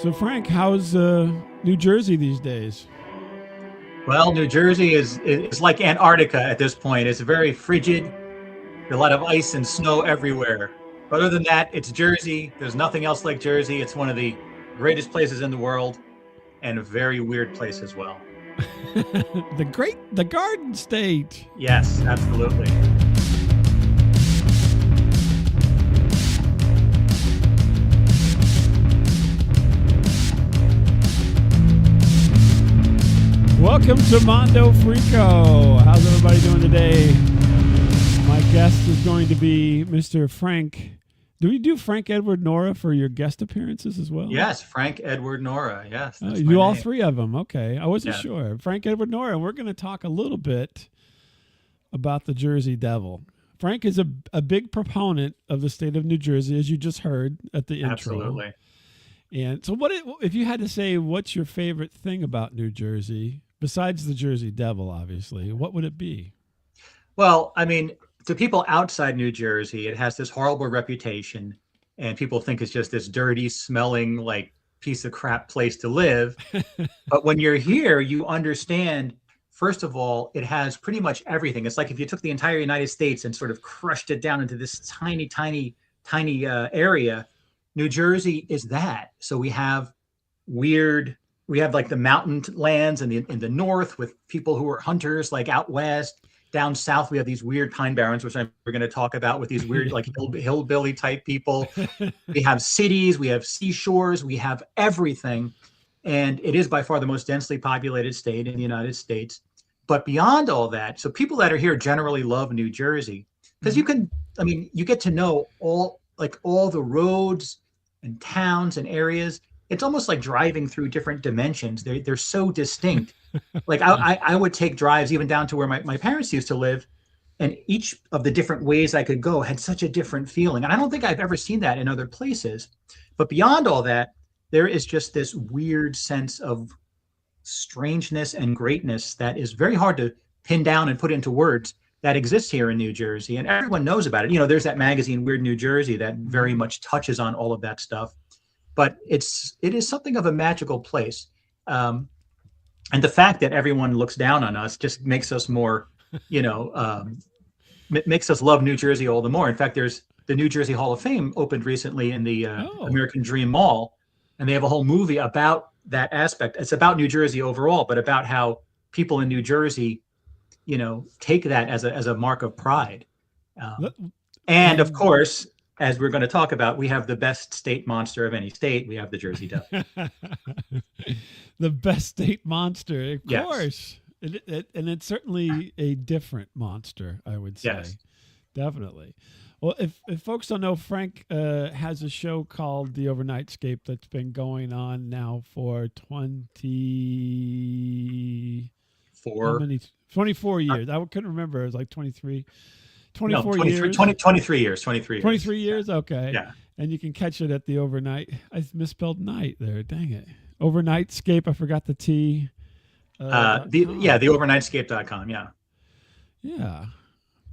So, Frank, how's New Jersey these days? Well, New Jersey is like Antarctica at this point. It's very frigid. A lot of ice and snow everywhere. But other than that, it's Jersey. There's nothing else like Jersey. It's one of the greatest places in the world and a very weird place as well. The Garden State. Yes, absolutely. Welcome to Mondo Freako. How's everybody doing today? My guest is going to be Mr. Frank. Do we do Frank Edward Nora for your guest appearances as well? Yes, Frank Edward Nora. Yes. You do all three of them. Okay. I wasn't sure. Frank Edward Nora. And we're going to talk a little bit about the Jersey Devil. Frank is a big proponent of the state of New Jersey, as you just heard at the intro. Absolutely. And so if you had to say what's your favorite thing about New Jersey, besides the Jersey Devil, obviously, what would it be? Well, I mean, to people outside New Jersey, it has this horrible reputation, and people think it's just this dirty, smelling, like piece of crap place to live. But when you're here, you understand, first of all, it has pretty much everything. It's like if you took the entire United States and sort of crushed it down into this tiny, tiny, tiny area. New Jersey is that. So we have like the mountain lands in the north with people who are hunters, like out west. Down south, we have these weird pine barrens, which we're going to talk about, with these weird, like hillbilly type people. We have cities, we have seashores, we have everything. And it is by far the most densely populated state in the United States. But beyond all that, so people that are here generally love New Jersey because you get to know all the roads and towns and areas. It's almost like driving through different dimensions. They're so distinct. Like I would take drives even down to where my parents used to live, and each of the different ways I could go had such a different feeling. And I don't think I've ever seen that in other places. But beyond all that, there is just this weird sense of strangeness and greatness that is very hard to pin down and put into words that exists here in New Jersey. And everyone knows about it. You know, there's that magazine, Weird New Jersey, that very much touches on all of that stuff. But it is something of a magical place. And the fact that everyone looks down on us just makes us more, makes us love New Jersey all the more. In fact, there's the New Jersey Hall of Fame opened recently in the American Dream Mall, and they have a whole movie about that aspect. It's about New Jersey overall, but about how people in New Jersey, take that as a mark of pride. And of course, as we're going to talk about, we have the best state monster of any state. We have the Jersey Devil. The best state monster, of Yes. course. And it's certainly a different monster, I would say. Yes. Definitely. Well, if folks don't know, Frank has a show called The Overnightscape that's been going on now for 24 years. I couldn't remember. It was like 23. 24 years. 23 years. 23 years? Okay. Yeah. And you can catch it at the overnight. I misspelled night there. Dang it. Overnightscape. I forgot the T. The overnightscape.com. Yeah. Yeah.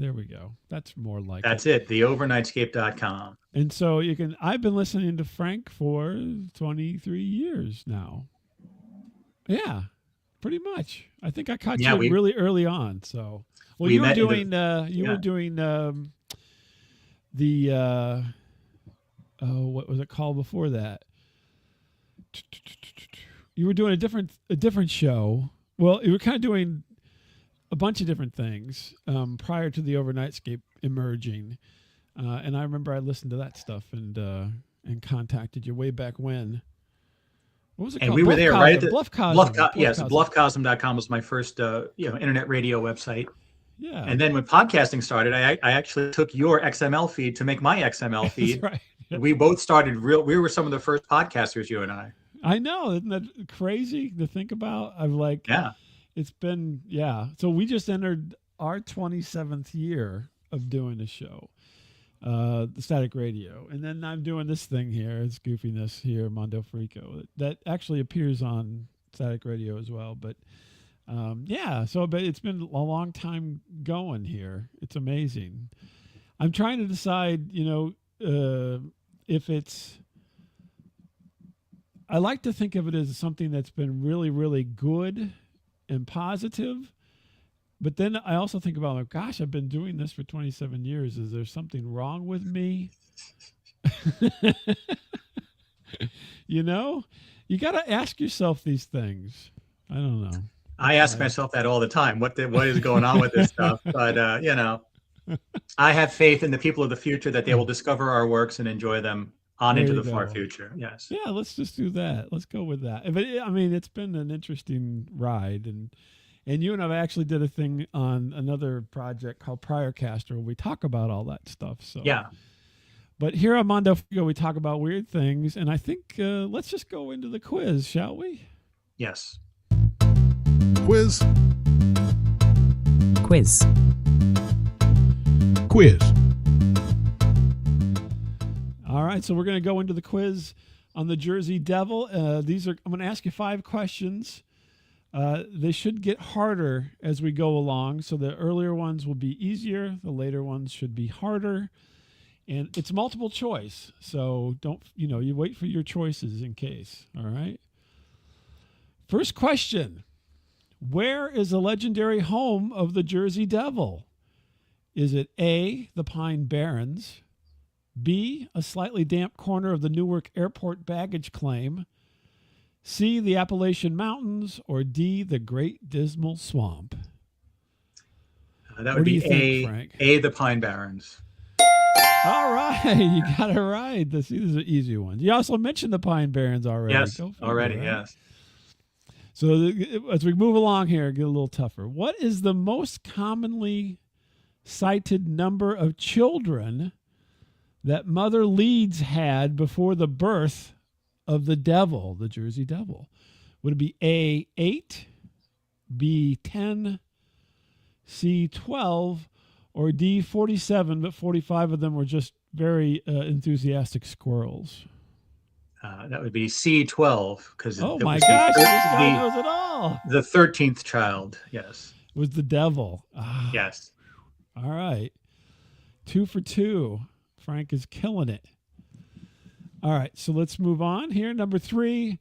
There we go. That's more like That's it. The overnightscape.com. And so I've been listening to Frank for 23 years now. Yeah. Pretty much. I think I caught you really early on. So, you were doing what was it called before that? You were doing a different show. Well, you were kind of doing a bunch of different things prior to the Overnightscape emerging, and I remember I listened to that stuff and contacted you way back when. What was it called? And we were there right at the Bluffcosm. Yes, bluffcosm.com was my first internet radio website. Yeah. And then when podcasting started, I actually took your XML feed to make my XML feed. That's right. We both started we were some of the first podcasters, you and I. I know. Isn't that crazy to think about? It's been, So we just entered our 27th year of doing the show, the Static Radio. And then I'm doing this thing here, it's goofiness here, Mondo Freako, that actually appears on Static Radio as well. But but it's been a long time going here. It's amazing. I'm trying to decide, if it's, I like to think of it as something that's been really, really good and positive. But then I also think about, like, gosh, I've been doing this for 27 years. Is there something wrong with me? You know, you got to ask yourself these things. I don't know. I ask myself that all the time. What is going on with this stuff? But, you know, I have faith in the people of the future that they will discover our works and enjoy them on into the far future. Yes. Yeah, let's just do that. Let's go with that. But I mean, it's been an interesting ride, and you and I actually did a thing on another project called Priorcaster where we talk about all that stuff. So yeah. But here on Mondo Freako, we talk about weird things, and I think let's just go into the quiz, shall we? Yes. Quiz. Quiz. Quiz. All right, so we're going to go into the quiz on the Jersey Devil. I'm going to ask you 5 questions. They should get harder as we go along. So the earlier ones will be easier. The later ones should be harder. And it's multiple choice. So you wait for your choices in case. All right. First question. Where is the legendary home of the Jersey Devil? Is it A, the Pine Barrens, B, a slightly damp corner of the Newark Airport baggage claim, C, the Appalachian Mountains, or D, the Great Dismal Swamp? That would be A, the Pine Barrens. All right, you got it right. These are easy ones. You also mentioned the Pine Barrens already. Yes, already, right? Yes. So as we move along here, get a little tougher. What is the most commonly cited number of children that Mother Leeds had before the birth of the devil, the Jersey Devil? Would it be A, 8, B, 10, C, 12, or D, 47, but 45 of them were just very enthusiastic squirrels? That would be C12. Oh my gosh, this guy knows it all. The 13th child, yes. Was the devil. Yes. All right. 2 for 2. Frank is killing it. All right, so let's move on here. Number 3,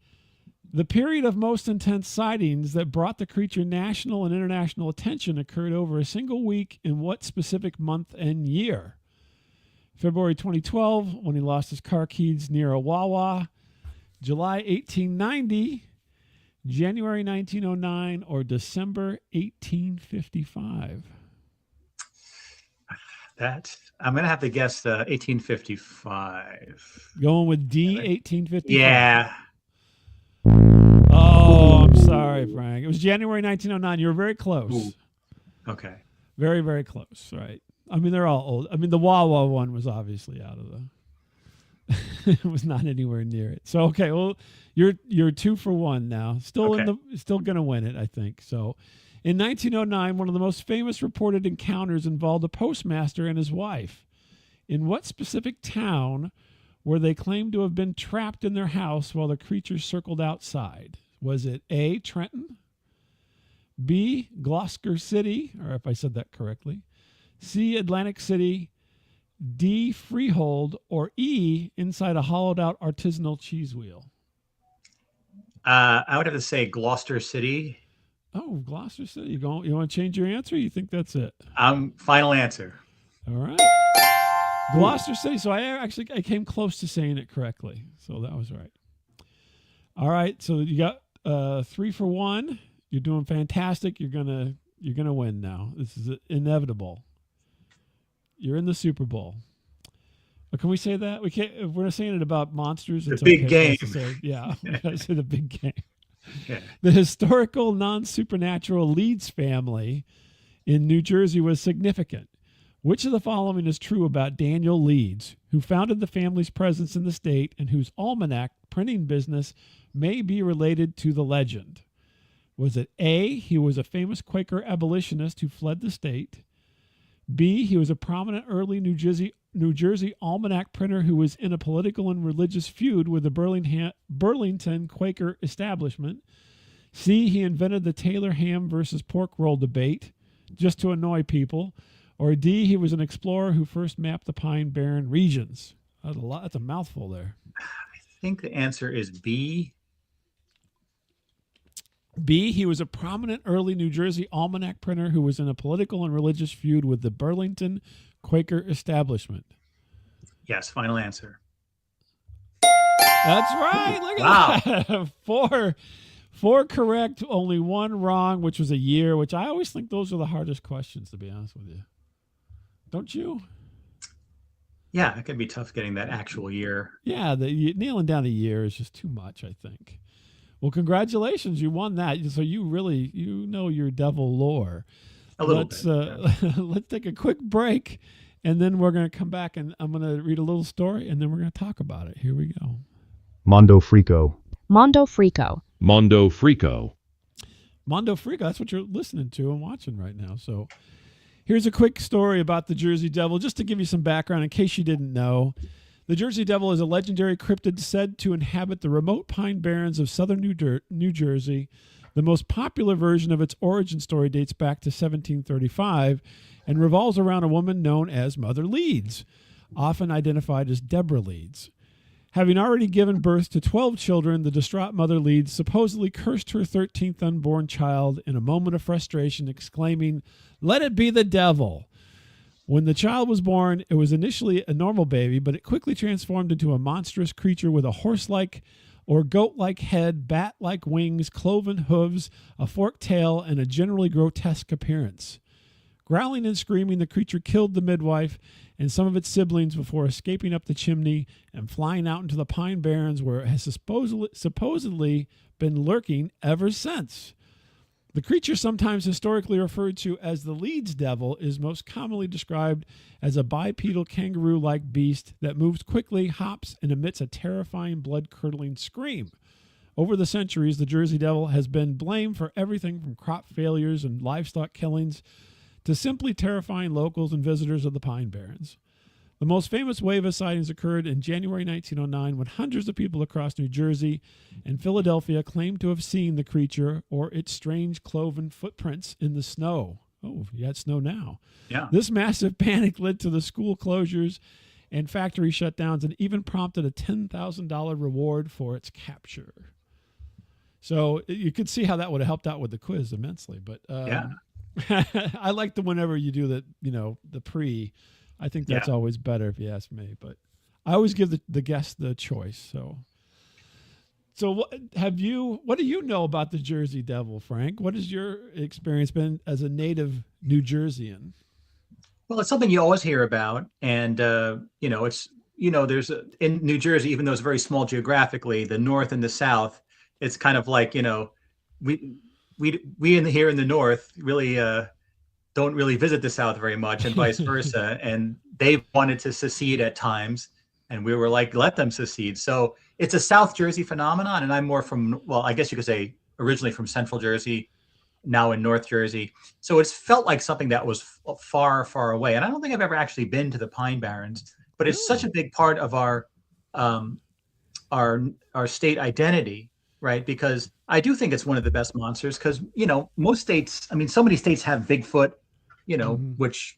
the period of most intense sightings that brought the creature national and international attention occurred over a single week in what specific month and year? February 2012, when he lost his car keys near a Wawa, July 1890, January 1909, or December 1855? I'm going to have to guess 1855. Going with D, 1855? Yeah. Oh, I'm sorry, Frank. It was January 1909. You were very close. Ooh. Okay. Very, very close, right? I mean, they're all old. I mean, the Wawa one was obviously out of the... it was not anywhere near it. So, okay, well, you're 2 for 1 now. Still going to win it, I think. So, in 1909, one of the most famous reported encounters involved a postmaster and his wife. In what specific town were they claimed to have been trapped in their house while the creature circled outside? Was it A, Trenton, B, Gloucester City, or if I said that correctly, C, Atlantic City, D, Freehold, or E, inside a hollowed-out artisanal cheese wheel? I would have to say Gloucester City. Oh, Gloucester City. You want to change your answer? Or you think that's it? Final answer. All right. Gloucester City. So I came close to saying it correctly. So that was right. All right. So you got 3 for 1. You're doing fantastic. You're gonna win now. This is inevitable. You're in the Super Bowl. Can we say that? We can't. If we're saying it about monsters. The big game. Yeah, we gotta say the big game. Okay. The historical non-supernatural Leeds family in New Jersey was significant. Which of the following is true about Daniel Leeds, who founded the family's presence in the state and whose almanac printing business may be related to the legend? Was it A, he was a famous Quaker abolitionist who fled the state? B, he was a prominent early New Jersey almanac printer who was in a political and religious feud with the Burlington Quaker establishment? C, he invented the Taylor ham versus pork roll debate just to annoy people? Or D, he was an explorer who first mapped the Pine Barren regions? That's a mouthful there. I think the answer is B, B, he was a prominent early New Jersey almanac printer who was in a political and religious feud with the Burlington Quaker establishment. Yes, final answer. That's right. Look at that. Four correct, only one wrong, which was a year, which I always think those are the hardest questions, to be honest with you. Don't you? Yeah, it can be tough getting that actual year. Yeah, nailing down a year is just too much, I think. Well, congratulations. You won that. So you know your devil lore. A little bit. Let's take a quick break, and then we're going to come back, and I'm going to read a little story, and then we're going to talk about it. Here we go. Mondo Freako. Mondo Freako. Mondo Freako. Mondo Freako, that's what you're listening to and watching right now. So here's a quick story about the Jersey Devil, just to give you some background in case you didn't know. The Jersey Devil is a legendary cryptid said to inhabit the remote pine barrens of southern New Jersey. The most popular version of its origin story dates back to 1735 and revolves around a woman known as Mother Leeds, often identified as Deborah Leeds. Having already given birth to 12 children, the distraught Mother Leeds supposedly cursed her 13th unborn child in a moment of frustration, exclaiming, "Let it be the devil." When the child was born, it was initially a normal baby, but it quickly transformed into a monstrous creature with a horse-like or goat-like head, bat-like wings, cloven hooves, a forked tail, and a generally grotesque appearance. Growling and screaming, the creature killed the midwife and some of its siblings before escaping up the chimney and flying out into the pine barrens, where it has supposedly been lurking ever since. The creature, sometimes historically referred to as the Leeds Devil, is most commonly described as a bipedal kangaroo-like beast that moves quickly, hops, and emits a terrifying, blood-curdling scream. Over the centuries, the Jersey Devil has been blamed for everything from crop failures and livestock killings to simply terrifying locals and visitors of the Pine Barrens. The most famous wave of sightings occurred in January 1909 when hundreds of people across New Jersey and Philadelphia claimed to have seen the creature or its strange cloven footprints in the snow. Oh, you got snow now. Yeah. This massive panic led to the school closures and factory shutdowns and even prompted a $10,000 reward for its capture. So you could see how that would have helped out with the quiz immensely. But yeah. I like the whenever you do the pre. I think that's always better if you ask me. But I always give the guest the choice. So what do you know about the Jersey Devil, Frank? What has your experience been as a native New Jerseyan? Well, it's something you always hear about, and there's in New Jersey, even though it's very small geographically, the North and the South, it's kind of like we here in the North really don't really visit the South very much, and vice versa. And they wanted to secede at times, and we were like, let them secede. So it's a South Jersey phenomenon, and I'm more from, well, I guess you could say originally from Central Jersey, now in North Jersey. So it's felt like something that was far, far away. And I don't think I've ever actually been to the Pine Barrens, but it's such a big part of our state identity, right? Because I do think it's one of the best monsters, because, most states, so many states have Bigfoot, which,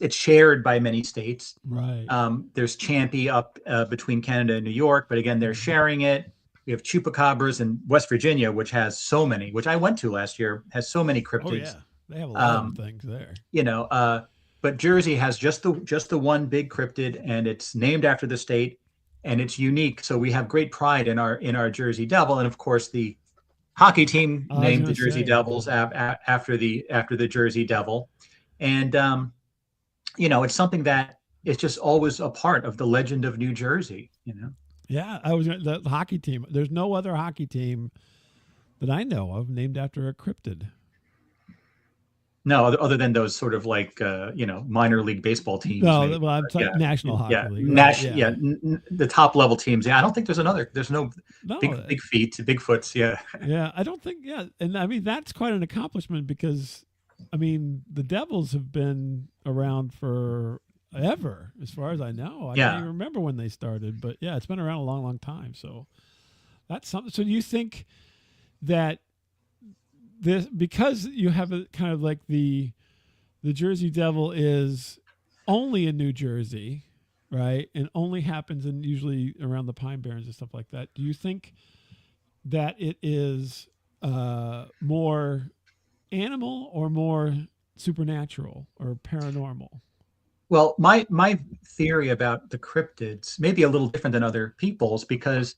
it's shared by many states. Right. There's Champy up between Canada and New York, but again, they're sharing it. We have chupacabras in West Virginia, which has so many, which I went to last year, has so many cryptids. Oh, yeah. They have a lot of things there. But Jersey has just the one big cryptid, and it's named after the state, and it's unique. So we have great pride in our Jersey Devil, and of course the hockey team named the Jersey Devils after the Jersey Devil, and it's something that is just always a part of the legend of New Jersey. Yeah, the hockey team. There's no other hockey team that I know of named after a cryptid. No, other than those sort of like minor league baseball teams. No, well, I'm talking National Hockey League. Right? The top level teams. Yeah, I don't think there's another. There's no big feet, Bigfoots. Yeah. Yeah, I don't think. Yeah, and that's quite an accomplishment, because the Devils have been around forever, as far as I know. I can't even remember when they started, but yeah, it's been around a long, long time. So that's something. So do you think that this, because you have a kind of like the Jersey Devil is only in New Jersey, right, and only happens usually around the Pine Barrens and stuff like that, do you think that it is more animal or more supernatural or paranormal? Well, my theory about the cryptids may be a little different than other people's because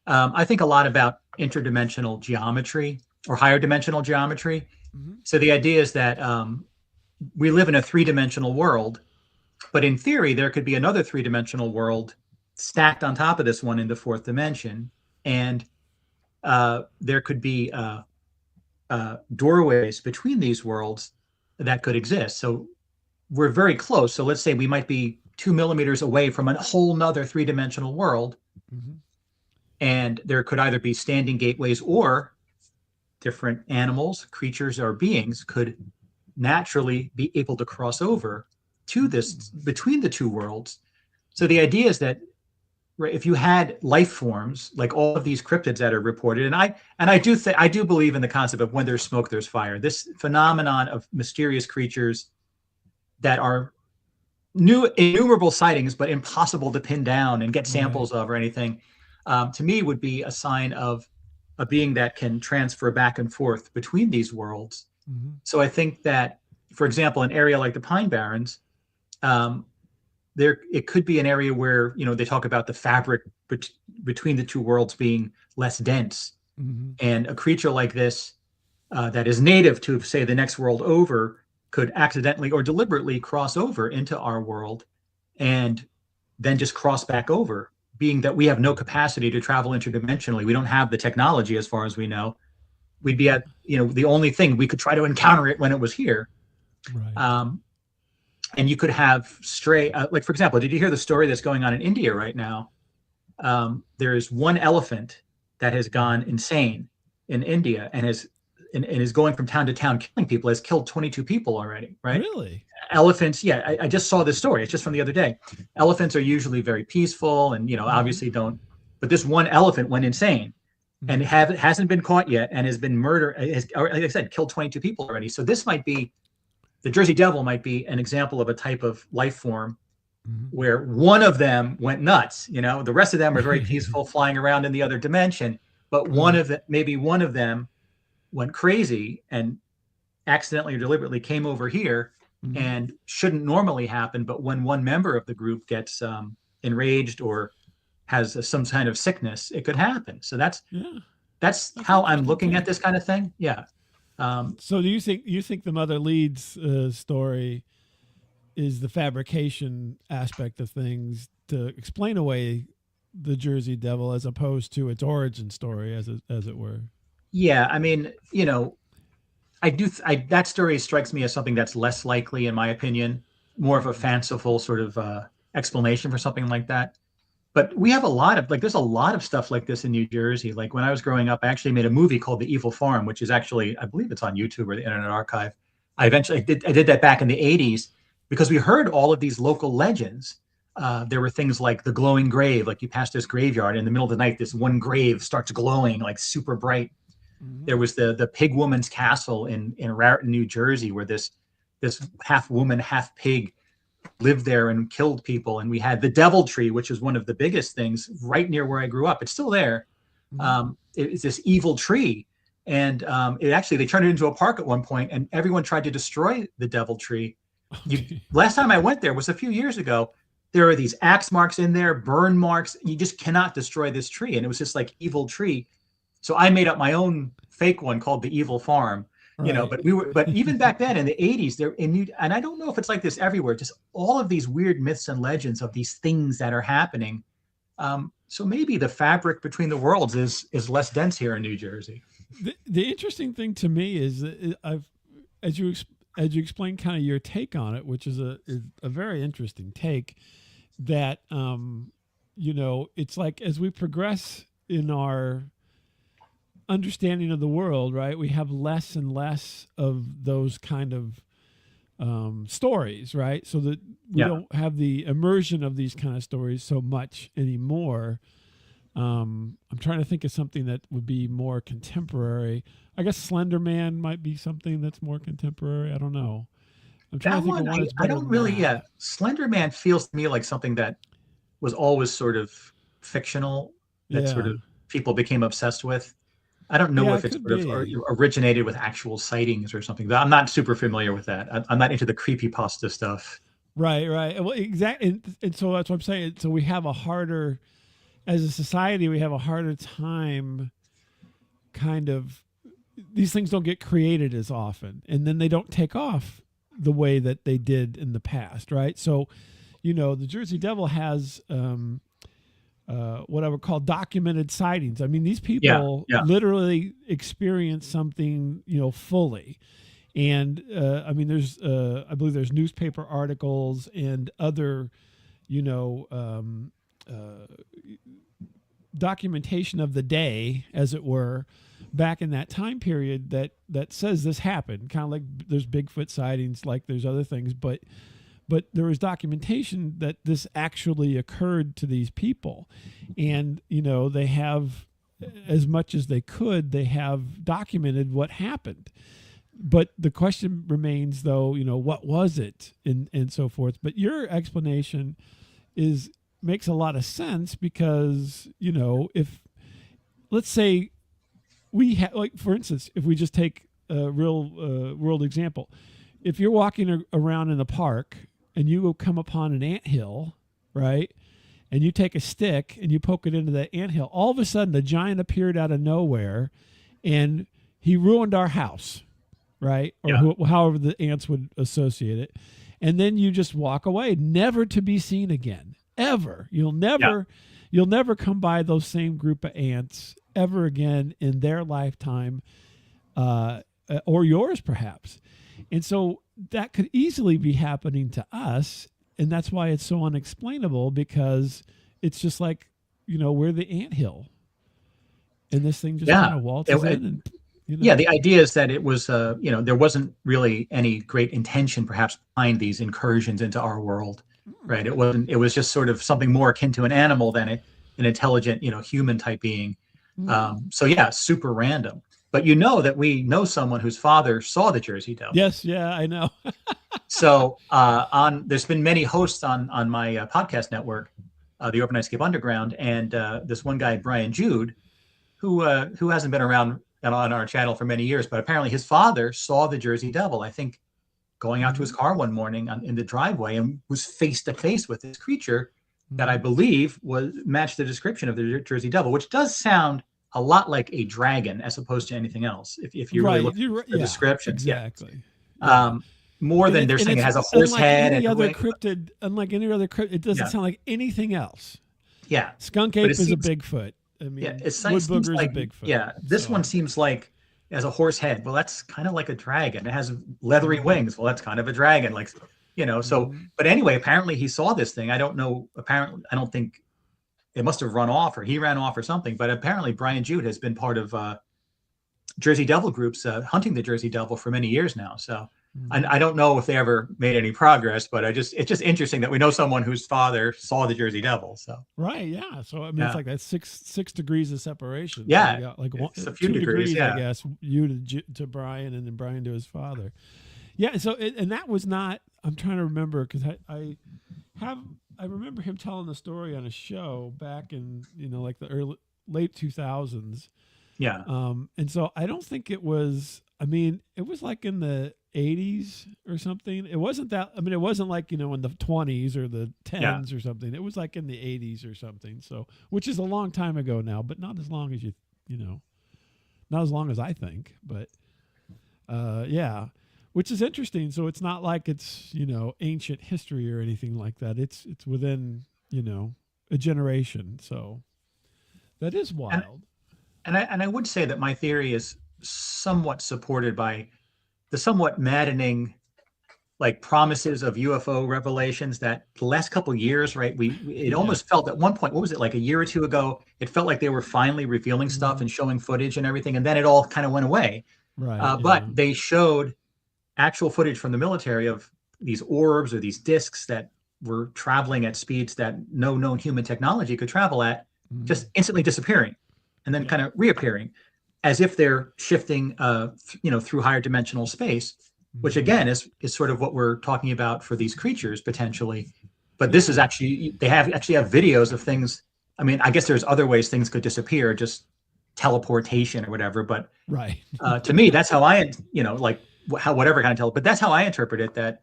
I think a lot about interdimensional geometry or higher dimensional geometry. Mm-hmm. So the idea is that we live in a three-dimensional world, but in theory, there could be another three-dimensional world stacked on top of this one in the fourth dimension, and there could be doorways between these worlds that could exist. So we're very close. So let's say we might be 2 millimeters away from a whole nother three-dimensional world. Mm-hmm. And there could either be standing gateways or different animals, creatures, or beings could naturally be able to cross over to this between the two worlds. So the idea is that if you had life forms like all of these cryptids that are reported, and I do believe in the concept of when there's smoke, there's fire. This phenomenon of mysterious creatures that are innumerable sightings, but impossible to pin down and get samples of or anything, to me would be a sign of a being that can transfer back and forth between these worlds. Mm-hmm. So I think that, for example, an area like the Pine Barrens, it could be an area where, they talk about the fabric between the two worlds being less dense. Mm-hmm. And a creature like this that is native to, say, the next world over could accidentally or deliberately cross over into our world and then just cross back over, being that we have no capacity to travel interdimensionally. We don't have the technology as far as we know. We'd be at, the only thing we could try to encounter it when it was here. Right. And you could have stray, like, for example, did you hear the story that's going on in India right now? There's one elephant that has gone insane in India and is going from town to town killing people, has killed 22 people already, right? Really? Elephants, yeah, I just saw this story. It's just from the other day. Elephants are usually very peaceful and, obviously don't, but this one elephant went insane and hasn't been caught yet and has been murdered, like I said, killed 22 people already. So this might be, the Jersey Devil might be an example of a type of life form where one of them went nuts. The rest of them are very peaceful, flying around in the other dimension, but maybe one of them went crazy and accidentally or deliberately came over here and shouldn't normally happen. But when one member of the group gets enraged or has some kind of sickness, it could happen. So that's how I'm looking at this kind of thing. Yeah. So do you think the Mother Leeds story is the fabrication aspect of things to explain away the Jersey Devil as opposed to its origin story, as it were? Yeah, I mean, that story strikes me as something that's less likely, in my opinion, more of a fanciful sort of explanation for something like that. But we have there's a lot of stuff like this in New Jersey. Like when I was growing up, I actually made a movie called The Evil Farm, which is actually, I believe it's on YouTube or the Internet Archive. I did that back in the 80s because we heard all of these local legends. There were things like the glowing grave, like you pass this graveyard in the middle of the night, this one grave starts glowing like super bright. Mm-hmm. There was the pig woman's castle in Raritan, New Jersey, where this half woman, half pig lived there and killed people. And we had the Devil Tree, which is one of the biggest things right near where I grew up. It's still there. Mm-hmm. It's this evil tree. And they turned it into a park at one point, and everyone tried to destroy the Devil Tree. Last time I went there was a few years ago. There are these axe marks in there, burn marks. You just cannot destroy this tree. And it was just like evil tree. So I made up my own fake one called The Evil Farm, right. But even back then in the 80s, and I don't know if it's like this everywhere, just all of these weird myths and legends of these things that are happening. So maybe the fabric between the worlds is less dense here in New Jersey. The interesting thing to me is that as you explain kind of your take on it, which is a very interesting take, that it's like as we progress in our understanding of the world, right, we have less and less of those kind of stories, right? So that we don't have the immersion of these kind of stories so much anymore. I'm trying to think of something that would be more contemporary. I guess Slender Man might be something that's more contemporary. I don't know. I'm trying to think of one that's better. I don't really. Yeah, Slender Man feels to me like something that was always sort of fictional. That sort of people became obsessed with. I don't know Yeah, if it it's could sort of be. originated with actual sightings or something. I'm not super familiar with that. I'm not into the creepypasta stuff. Right, right. Well, exactly. And so that's what I'm saying. So we have a harder, as a society, we have a harder time kind of, these things don't get created as often, and then they don't take off the way that they did in the past, right? So, the Jersey Devil has what I would call documented sightings. I mean, these Yeah, people yeah, literally experience something, fully. And I mean, I believe there's newspaper articles and other, you know, um, uh, documentation of the day, as it were, back in that time period that says this happened. Kind of like there's Bigfoot sightings, like there's other things, but there was documentation that this actually occurred to these people, and they have, as much as they could, they have documented what happened. But the question remains, though, what was it, and so forth. But your explanation makes a lot of sense, because if, let's say, we have, like, for instance, if we just take a real world example, if you're walking around in the park and you will come upon an anthill, right, and you take a stick and you poke it into that anthill, all of a sudden a giant appeared out of nowhere and he ruined our house, right? Or yeah, however the ants would associate it. And then you just walk away, never to be seen again, ever. You'll yeah. never come by those same group of ants ever again in their lifetime, or yours perhaps. And so that could easily be happening to us. And that's why it's so unexplainable, because it's just like, we're the anthill. And this thing just kind Yeah. of waltzes in and, Yeah, the idea is that it was, there wasn't really any great intention, perhaps, behind these incursions into our world, right? It wasn't. It was just sort of something more akin to an animal than an intelligent, human type being. So yeah, super random. But that we know someone whose father saw the Jersey Devil. Yes, yeah, I know. So there's been many hosts on my podcast network, the Overnightscape Underground, and this one guy, Brian Jude, who hasn't been around on our channel for many years, but apparently his father saw the Jersey Devil, I think, going out to his car one morning in the driveway, and was face to face with this creature that I believe matched the description of the Jersey Devil, which does sound a lot like a dragon as opposed to anything else. If you really look at the descriptions, exactly. Yeah. More than they're and saying, it has a horse unlike head. Any other cryptid, unlike any other cryptid, it doesn't sound like anything else. Yeah. Skunk ape is a Bigfoot. I mean, it wood seems booger like is a Bigfoot. Yeah, this one seems like it has a horse head. Well, that's kind of like a dragon. It has leathery wings. Well, that's kind of a dragon. Like, so, but anyway, apparently he saw this thing. I don't know. Apparently, I don't think it must have run off, or he ran off or something. But apparently Brian Jude has been part of Jersey Devil groups hunting the Jersey Devil for many years now. So I don't know if they ever made any progress, but it's just interesting that we know someone whose father saw the Jersey Devil. So right, yeah. So I mean, it's like that six degrees of separation. Yeah, so you got like it's a few degrees, I guess. You to Brian, and then Brian to his father. Yeah. So and that was not. I'm trying to remember, because I remember him telling the story on a show back in like the late 2000s. Yeah. And so I don't think it was. I mean, it was like in the 80s or something. It wasn't that. I mean, it wasn't like in the 20s or the 10s or something. It was like in the 80s or something. So, which is a long time ago now, but not as long as not as long as I think. But yeah, which is interesting. So it's not like it's ancient history or anything like that. It's within a generation. So that is wild. And I would say that my theory is somewhat supported by the somewhat maddening, like, promises of UFO revelations that the last couple of years, right? It almost felt at one point, what was it, like a year or two ago? It felt like they were finally revealing stuff and showing footage and everything, and then it all kind of went away. Right. But they showed actual footage from the military of these orbs or these discs that were traveling at speeds that no known human technology could travel at, just instantly disappearing and then kind of reappearing, as if they're shifting, through higher dimensional space, which again is sort of what we're talking about for these creatures potentially. But this is actually, they actually have videos of things. I mean, I guess there's other ways things could disappear, just teleportation or whatever. But right. To me, that's how I, like whatever kind of but that's how I interpret it, that,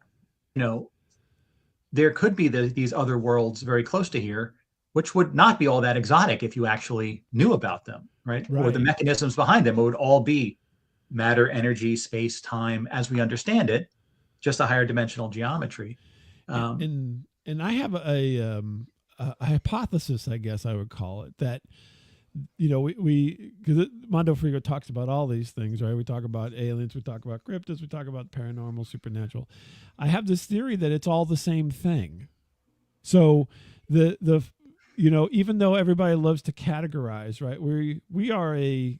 there could be these other worlds very close to here, which would not be all that exotic if you actually knew about them, right? Or the mechanisms behind them. It would all be matter, energy, space, time, as we understand it, just a higher dimensional geometry. And I have a hypothesis, I guess I would call it, that because Mondo Freako talks about all these things, right? We talk about aliens, we talk about cryptids, we talk about paranormal, supernatural. I have this theory that it's all the same thing. So the even though everybody loves to categorize, right? We are a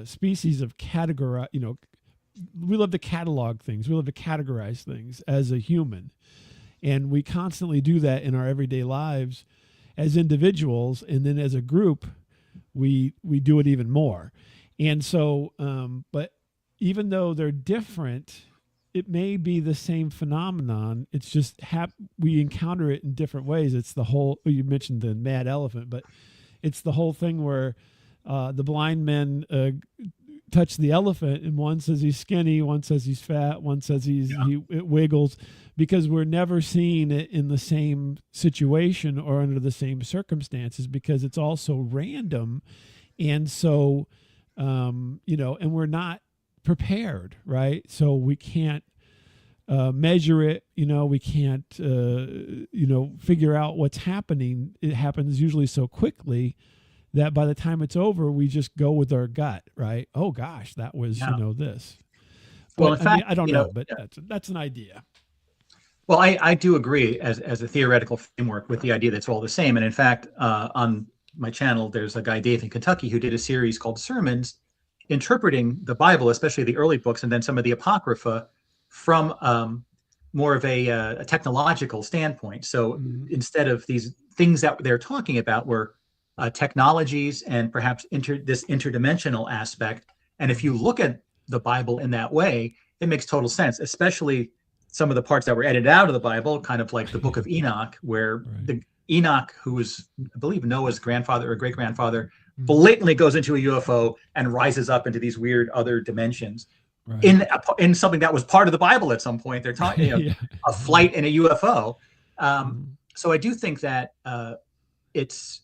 species of categorize. We love to catalog things. We love to categorize things as a human, and we constantly do that in our everyday lives as individuals, and then as a group we do it even more. And so but even though they're different, it may be the same phenomenon. It's just we encounter it in different ways. It's the whole, you mentioned the mad elephant, but it's the whole thing where the blind men touch the elephant, and one says he's skinny, one says he's fat, one says it wiggles, because we're never seeing it in the same situation or under the same circumstances, because it's all so random. And so, and we're not prepared, right? So we can't measure it, we can't, figure out what's happening. It happens usually so quickly that by the time it's over, we just go with our gut, right? Oh gosh, that was, this. But, well, in fact, I don't know, but that's an idea. Well, I do agree as a theoretical framework with the idea that it's all the same. And in fact, on my channel, there's a guy, Dave in Kentucky, who did a series called Sermons, interpreting the Bible, especially the early books, and then some of the Apocrypha, from more of a technological standpoint. So instead of these things that they're talking about were technologies and perhaps this interdimensional aspect. And if you look at the Bible in that way, it makes total sense, especially some of the parts that were edited out of the Bible, kind of like the book of Enoch, where the Enoch, who was, I believe, Noah's grandfather or great-grandfather, blatantly goes into a UFO and rises up into these weird other dimensions in something that was part of the Bible at some point. They're talking a flight in a UFO. So I do think that it's,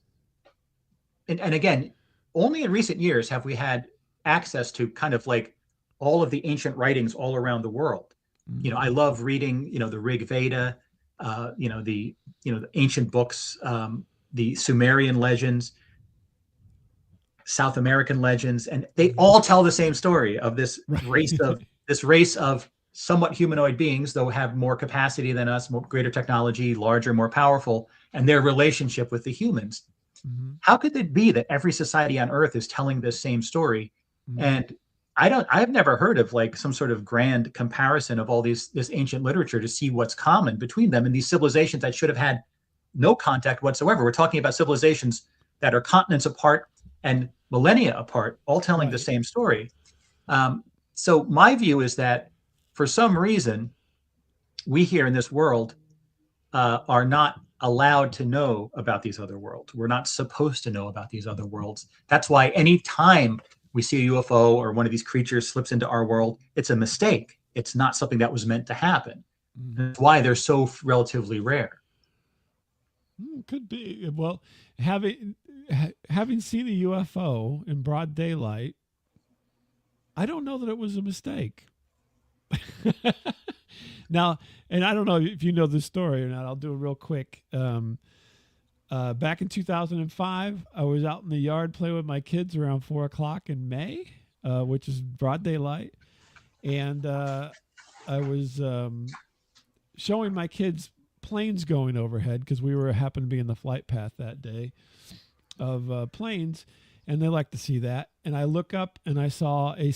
and again, only in recent years have we had access to kind of like all of the ancient writings all around the world. I love reading, the Rig Veda, the ancient books, the Sumerian legends, South American legends, and they all tell the same story of this race of somewhat humanoid beings, though have more capacity than us, greater technology, larger, more powerful, and their relationship with the humans. How could it be that every society on Earth is telling this same story? And I've never heard of like some sort of grand comparison of all this ancient literature to see what's common between them and these civilizations that should have had no contact whatsoever. We're talking about civilizations that are continents apart and millennia apart, all telling the same story. So my view is that for some reason, we here in this world are not allowed to know about these other worlds. We're not supposed to know about these other worlds. That's why any time we see a UFO or one of these creatures slips into our world, it's a mistake. It's not something that was meant to happen. That's why they're so relatively rare. Could be. Well, having seen a UFO in broad daylight, I don't know that it was a mistake. Now, and I don't know if you know this story or not, I'll do it real quick. Back in 2005, I was out in the yard playing with my kids around 4:00 in May, which is broad daylight. And I was showing my kids planes going overhead because we happened to be in the flight path that day of planes, and they like to see that. And I look up and I saw a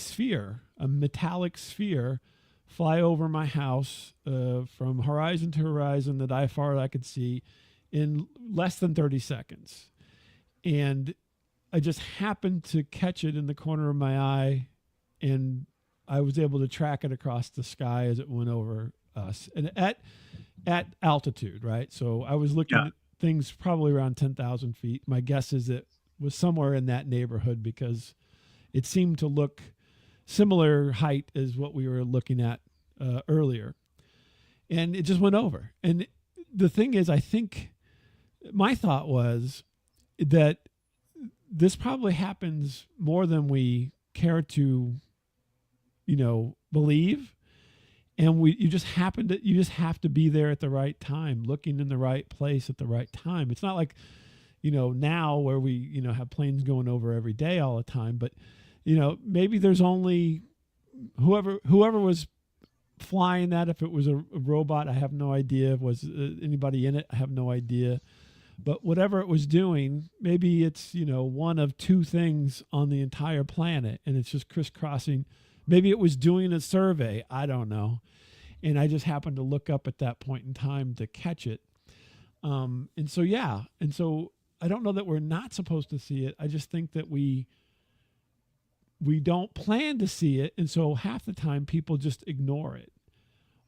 metallic sphere, fly over my house from horizon to horizon that far I could see in less than 30 seconds. And I just happened to catch it in the corner of my eye, and I was able to track it across the sky as it went over us, and at altitude, right? So I was looking at things probably around 10,000 feet. My guess is that was somewhere in that neighborhood because it seemed to look similar height as what we were looking at earlier. And it just went over. And the thing is, I think my thought was that this probably happens more than we care to, believe. And you just have to be there at the right time, looking in the right place at the right time. It's not like, now where we, have planes going over every day all the time, but, maybe there's only whoever was flying that. If it was a robot, I have no idea. If was anybody in it, I have no idea. But whatever it was doing, maybe it's, one of two things on the entire planet, and it's just crisscrossing. Maybe it was doing a survey. I don't know. And I just happened to look up at that point in time to catch it. And so I don't know that we're not supposed to see it. I just think that we don't plan to see it. And so half the time people just ignore it,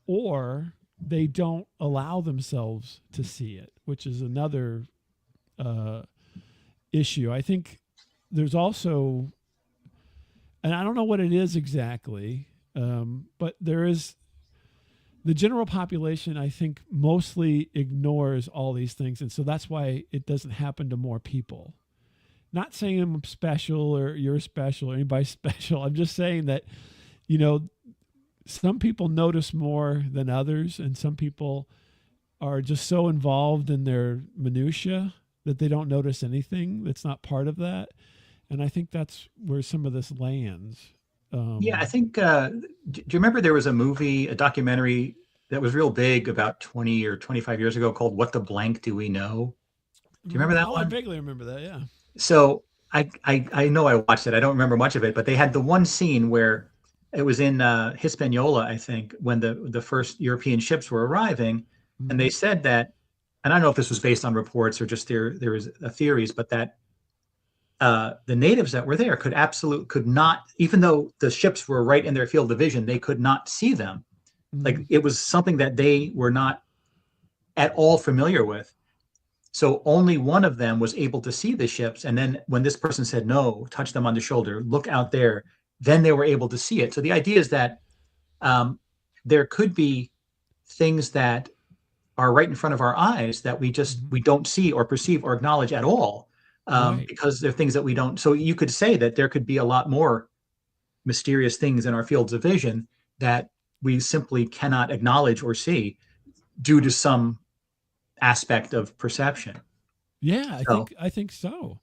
or they don't allow themselves to see it, which is another issue. I think there's also, and I don't know what it is exactly, but there is the general population, I think, mostly ignores all these things. And so that's why it doesn't happen to more people. Not saying I'm special or you're special or anybody's special. I'm just saying that, some people notice more than others, and some people are just so involved in their minutia that they don't notice anything that's not part of that. And I think that's where some of this lands. I think, do you remember there was a documentary that was real big about 20 or 25 years ago called What the Blank Do We Know? Do you remember that one? I vaguely remember that, yeah. So I know I watched it. I don't remember much of it, but they had the one scene where it was in Hispaniola, I think, when the first European ships were arriving. Mm-hmm. And they said that, and I don't know if this was based on reports or just there was theories, but that the natives that were there could not, even though the ships were right in their field of vision, they could not see them. Mm-hmm. Like it was something that they were not at all familiar with. So only one of them was able to see the ships. And then when this person said, no, touch them on the shoulder, look out there, then they were able to see it. So the idea is that there could be things that are right in front of our eyes that we don't see or perceive or acknowledge at all, because they're things that we don't. So you could say that there could be a lot more mysterious things in our fields of vision that we simply cannot acknowledge or see due to some aspect of perception. Yeah, I think so.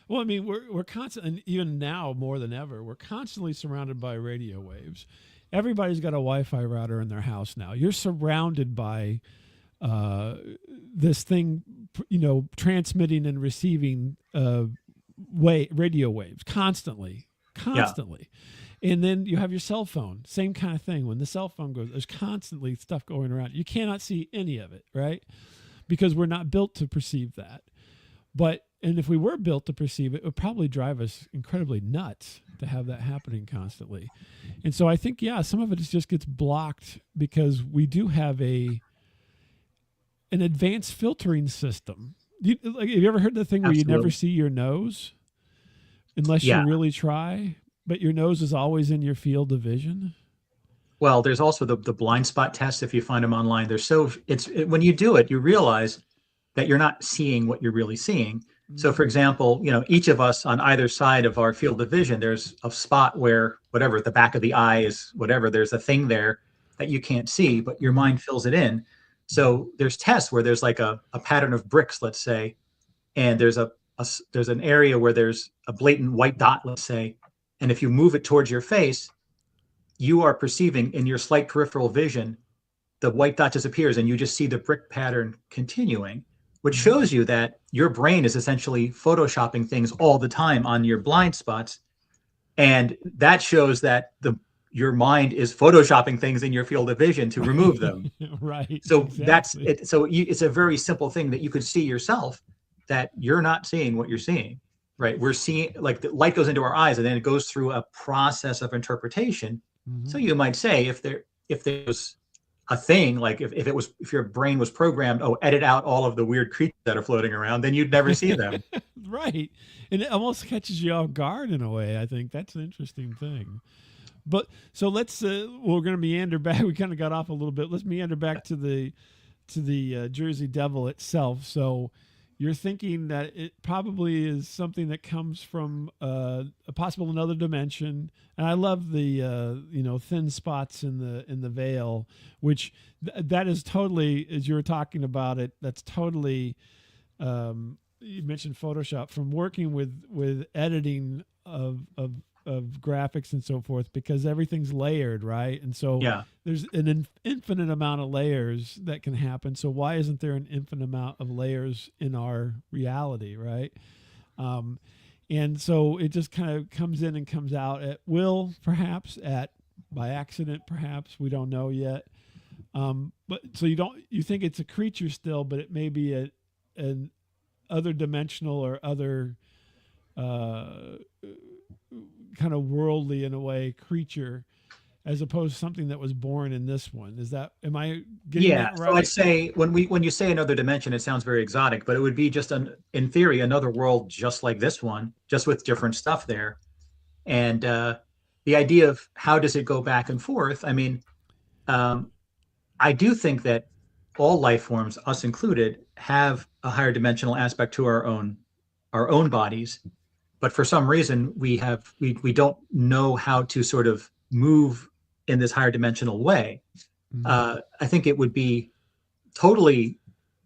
Well, I mean, we're constantly, and even now more than ever, we're constantly surrounded by radio waves. Everybody's got a Wi-Fi router in their house now. You're surrounded by this thing, transmitting and receiving radio waves constantly. Yeah. And then you have your cell phone, same kind of thing. When the cell phone goes, there's constantly stuff going around. You cannot see any of it, right? Because we're not built to perceive that. And if we were built to perceive it, it would probably drive us incredibly nuts to have that happening constantly. And so I think, some of it just gets blocked because we do have an advanced filtering system. Have you ever heard the thing where you never see your nose unless you really try, but your nose is always in your field of vision? Well, there's also the blind spot test. If you find them online, when you do it, you realize that you're not seeing what you're really seeing. So, for example, each of us on either side of our field of vision, there's a spot where whatever the back of the eye is, whatever, there's a thing there that you can't see, but your mind fills it in. So there's tests where there's like a pattern of bricks, let's say, and there's an area where there's a blatant white dot, let's say, and if you move it towards your face, you are perceiving in your slight peripheral vision, the white dot disappears and you just see the brick pattern continuing, which shows you that your brain is essentially photoshopping things all the time on your blind spots. And that shows that your mind is photoshopping things in your field of vision to remove them. Right. So exactly. That's it. So it's a very simple thing that you could see yourself, that you're not seeing what you're seeing, right? We're seeing, like, the light goes into our eyes and then it goes through a process of interpretation. Mm-hmm. So you might say if there's a thing, like if your brain was programmed, oh, edit out all of the weird creatures that are floating around, then you'd never see them. Right. And it almost catches you off guard in a way. I think that's an interesting thing. But so let's we're going to meander back. We kind of got off a little bit. Let's meander back to the Jersey Devil itself. So you're thinking that it probably is something that comes from a possible another dimension. And I love the thin spots in the veil, which that is totally, as you were talking about it, that's totally. You mentioned Photoshop, from working with editing of graphics and so forth, because everything's layered, right? And so there's an infinite amount of layers that can happen. So why isn't there an infinite amount of layers in our reality, right? And so it just kind of comes in and comes out at will, perhaps by accident, perhaps, we don't know yet. But so you think it's a creature still, but it may be an other dimensional or other kind of worldly in a way creature, as opposed to something that was born in this one. Am I getting that right? So I'd say when you say another dimension, it sounds very exotic, but it would be just in theory another world just like this one, just with different stuff there. And the idea of how does it go back and forth? I mean, I do think that all life forms, us included, have a higher dimensional aspect to our own bodies, but for some reason we don't know how to sort of move in this higher dimensional way. I think it would be totally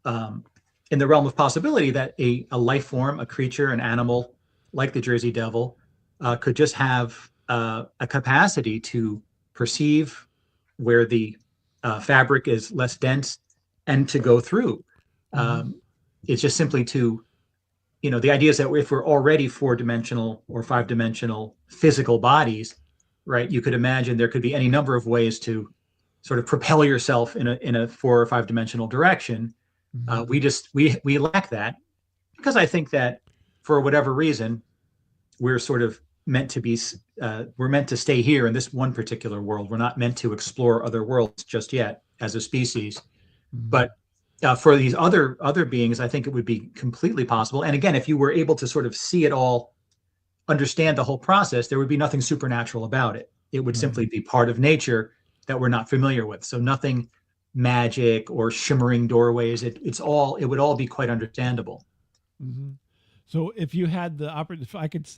in the realm of possibility that a life form, a creature, an animal like the Jersey Devil could just have a capacity to perceive where the fabric is less dense and to go through. It's just simply to, the idea is that if we're already 4-dimensional or 5-dimensional physical bodies, right, you could imagine there could be any number of ways to sort of propel yourself in a 4 or 5-dimensional direction. We lack that, because I think that for whatever reason, we're sort of meant to be, we're meant to stay here in this one particular world. We're not meant to explore other worlds just yet as a species. But for these other beings, I think it would be completely possible. And again, if you were able to sort of see it all, understand the whole process, there would be nothing supernatural about it. It would simply be part of nature that we're not familiar with. So nothing magic or shimmering doorways. It would all be quite understandable. So if you had the opportunity,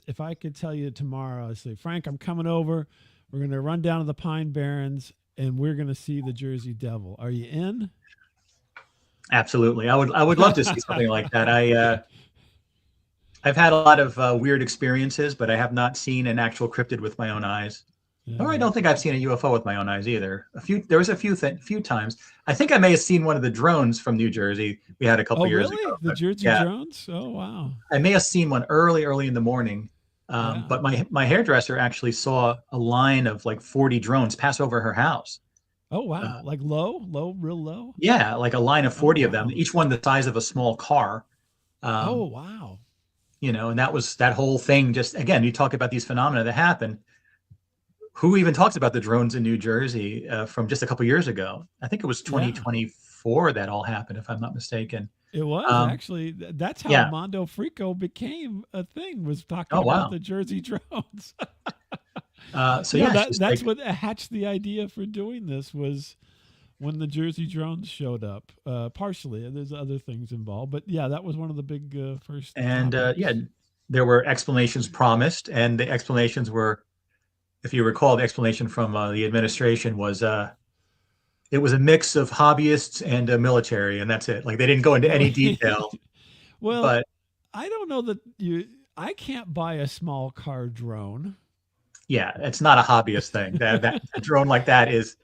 if I could tell you tomorrow, I'd say, Frank, I'm coming over. We're going to run down to the Pine Barrens and we're going to see the Jersey Devil. Are you in? Absolutely. I would love to see something like that. I've had a lot of weird experiences, but I have not seen an actual cryptid with my own eyes. Yeah. Or I don't think I've seen a UFO with my own eyes either. There was a few times. I think I may have seen one of the drones from New Jersey we had a couple years ago. The Jersey drones? Oh, wow. I may have seen one early in the morning. But my hairdresser actually saw a line of like 40 drones pass over her house. Oh, wow. Like real low? Yeah, like a line of 40 of them, each one the size of a small car. Oh, wow. And that whole thing. Just, again, you talk about these phenomena that happen. Who even talks about the drones in New Jersey from just a couple years ago? I think it was 2024 that all happened, if I'm not mistaken. It was actually. That's how Mondo Freako became a thing, was talking about the Jersey drones. That's what hatched the idea for doing this, was when the Jersey drones showed up. Partially, there's other things involved, but that was one of the big first. And there were explanations promised, and the explanations were, if you recall, the explanation from the administration was it was a mix of hobbyists and military, and that's it. Like, they didn't go into any detail. Well, but I don't know that I can't buy a small car drone. Yeah, it's not a hobbyist thing. That a drone like that is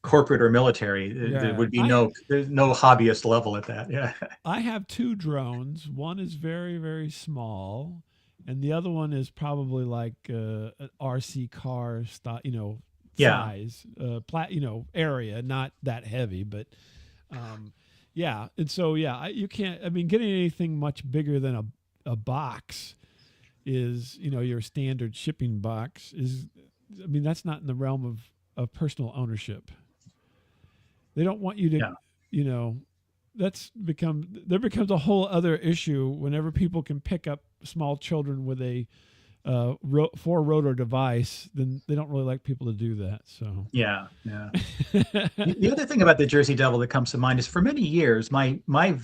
corporate or military. There would be there's no hobbyist level at that. Yeah. I have 2 drones. One is very, very small, and the other one is probably like an RC car style, size, area, not that heavy, but and so you can't. I mean, getting anything much bigger than a box is, your standard shipping box is. I mean, that's not in the realm of personal ownership. They don't want you to, you know, there becomes a whole other issue whenever people can pick up small children with a four rotor device. Then they don't really like people to do that. So yeah. The other thing about the Jersey Devil that comes to mind is, for many years, the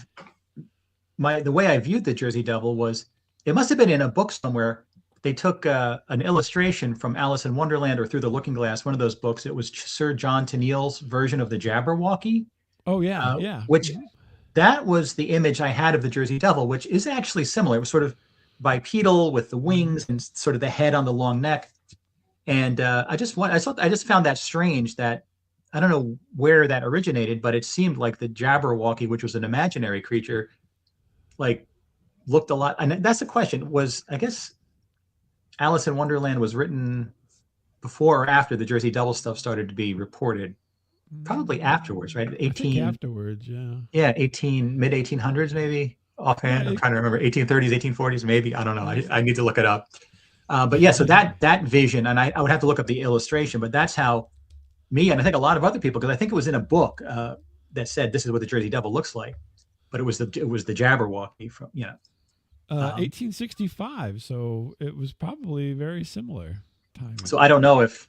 way I viewed the Jersey Devil was, it must have been in a book somewhere. They took an illustration from Alice in Wonderland or Through the Looking Glass, one of those books. It was Sir John Tenniel's version of the Jabberwocky. Oh yeah. Which that was the image I had of the Jersey Devil, which is actually similar. It was sort of bipedal with the wings and sort of the head on the long neck. And I just found that strange, that I don't know where that originated, but it seemed like the Jabberwocky, which was an imaginary creature, like looked a lot. And that's the question, was, I guess, Alice in Wonderland was written before or after the Jersey Devil stuff started to be reported? Probably afterwards, right? I think afterwards, yeah. Yeah, mid 1800s maybe. Offhand, I'm trying to remember. 1830s, 1840s, maybe. I don't know. I need to look it up. But yeah, so that vision, and I would have to look up the illustration, but that's how me, and I think a lot of other people, because I think it was in a book that said this is what the Jersey Devil looks like, but it was the Jabberwocky from 1865. So it was probably very similar time. So I don't know if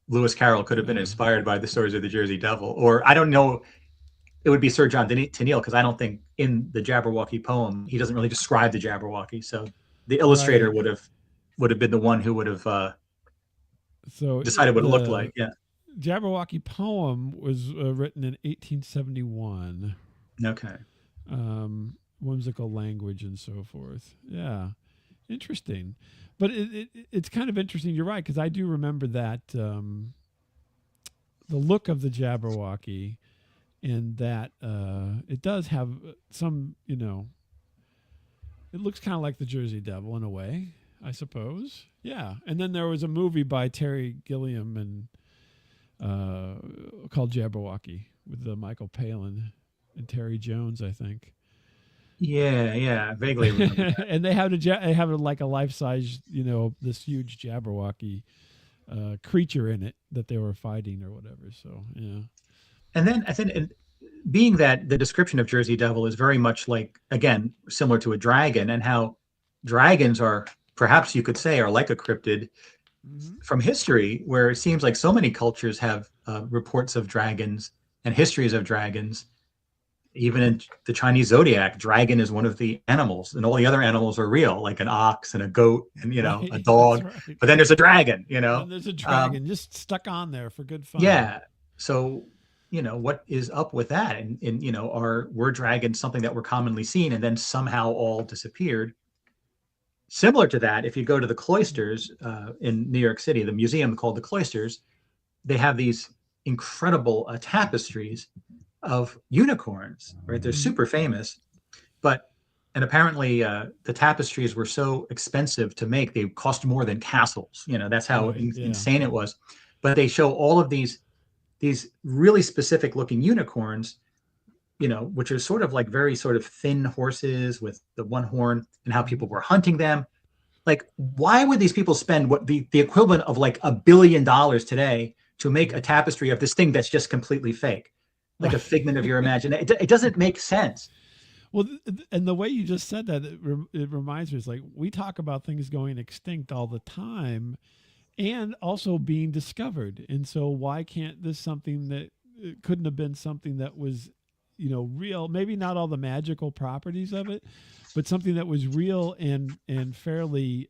Lewis Carroll could have been inspired by the stories of the Jersey Devil, or I don't know. It would be Sir John Tenniel, because I don't think in the Jabberwocky poem he doesn't really describe the Jabberwocky. So the illustrator would have been the one who would have decided what it looked like. Yeah. Jabberwocky poem was written in 1871. Okay. Whimsical language and so forth. Yeah, interesting. But it's kind of interesting. You're right, because I do remember that the look of the Jabberwocky, and that it does have some, it looks kind of like the Jersey Devil in a way, I suppose. Yeah. And then there was a movie by Terry Gilliam called Jabberwocky with Michael Palin and Terry Jones, I think. Yeah, vaguely remember that. And they have like a life-size, this huge Jabberwocky creature in it that they were fighting or whatever. So yeah. And then I think, being that the description of Jersey Devil is very much like, again, similar to a dragon, and how dragons are, perhaps you could say, are like a cryptid from history, where it seems like so many cultures have reports of dragons and histories of dragons. Even in the Chinese zodiac, dragon is one of the animals, and all the other animals are real, like an ox and a goat and a dog. Right. But then there's a dragon, And there's a dragon just stuck on there for good fun. Yeah. So, what is up with that? And were dragons something that were commonly seen and then somehow all disappeared? Similar to that, if you go to the cloisters in New York City, the museum called the Cloisters, they have these incredible tapestries of unicorns, right? They're super famous, and apparently the tapestries were so expensive to make, they cost more than castles. That's how insane it was. But they show all of these really specific looking unicorns, which are sort of like very sort of thin horses with the one horn, and how people were hunting them. Like, why would these people spend what the equivalent of like $1 billion today to make a tapestry of this thing that's just completely fake? Like a figment of your imagination. It doesn't make sense. Well, and the way you just said that, it reminds me, it's like we talk about things going extinct all the time and also being discovered. And so why can't this something that it couldn't have been something that was, real, maybe not all the magical properties of it, but something that was real and fairly,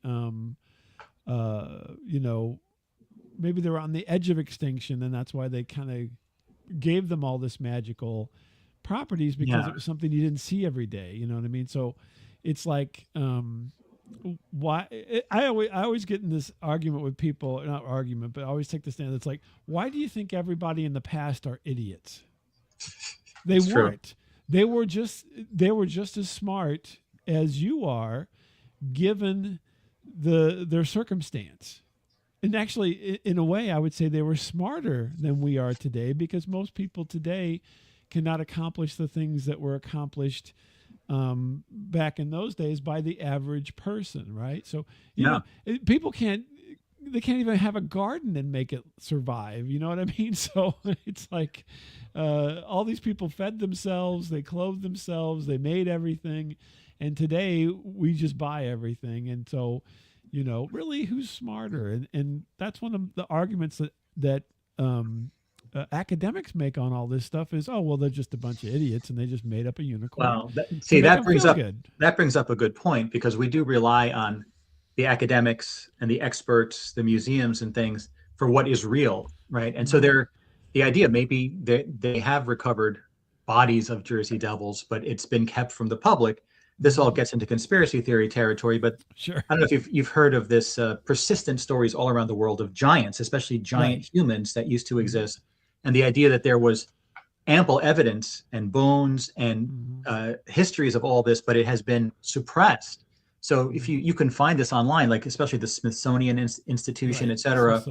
maybe they were on the edge of extinction, and that's why they kind of gave them all this magical properties, because it was something you didn't see every day. You know what I mean? So it's like, why I always get in this argument with people, not argument, but I always take the stand. It's like, why do you think everybody in the past are idiots? They weren't. True. They were just as smart as you are, given their circumstance. And actually, in a way, I would say they were smarter than we are today, because most people today cannot accomplish the things that were accomplished back in those days by the average person, right? So, people can't even have a garden and make it survive. You know what I mean? So it's like, All these people fed themselves, they clothed themselves, they made everything, and today we just buy everything. And so, really, who's smarter? And that's one of the arguments that academics make on all this stuff is, oh well, they're just a bunch of idiots and they just made up a unicorn. Well, that brings up a good point, because we do rely on the academics and the experts, the museums and things for what is real, right? And so the idea maybe they have recovered bodies of Jersey Devils, but it's been kept from the public. This all gets into conspiracy theory territory, but sure. I don't know if you've heard of this persistent stories all around the world of giants, especially giant humans that used to exist. And the idea that there was ample evidence and bones and histories of all this, but it has been suppressed. So if you can find this online, like especially the Smithsonian Institution, et cetera,